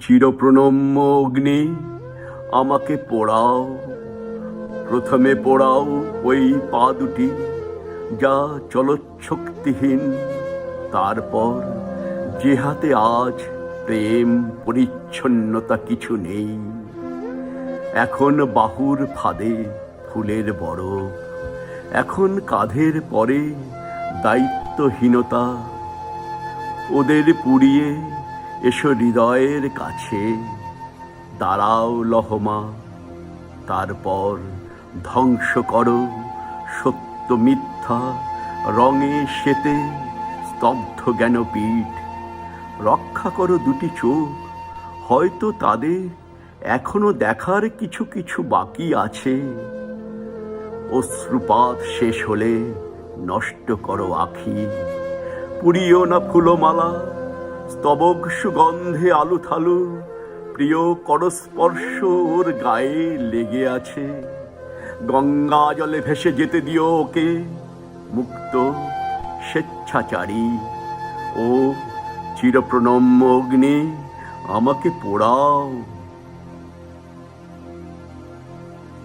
চিরপ্রণম্য অগ্নি, আমাকে পোড়াও। প্রথমে পোড়াও ওই পা দুটি যা চলচ্ছক্তিহীন, তারপর যে হাতে আজ প্রেম পরিচ্ছন্নতা কিছু নেই। এখন বাহুর ফাঁদে ফুলের বরফ, এখন কাঁধের পরে দায়িত্বহীনতা। ওদের পুড়িয়ে এসো হৃদয়ের কাছে, দাঁড়াও লহমা। তারপর ধ্বংস করো সত্য মিথ্যা, রঙে শ্বেতে স্তব্ধ জ্ঞানপীঠ। রক্ষা করো দুটি চোখ, হয়তো তাদের এখনো দেখার কিছু কিছু বাকি আছে। অশ্রুপাত শেষ হলে নষ্ট করো আখি, পুড়িও না ফুলমালা, স্তবক সুগন্ধে আলু থালু। প্রিয় করস্পর্শ ওর গায়ে লেগে আছে, গঙ্গা জলে ভেসে যেতে দিও ওকে। মুক্ত স্বেচ্ছাচারী ও চিরপ্রণম্য অগ্নি, আমাকে পোড়াও।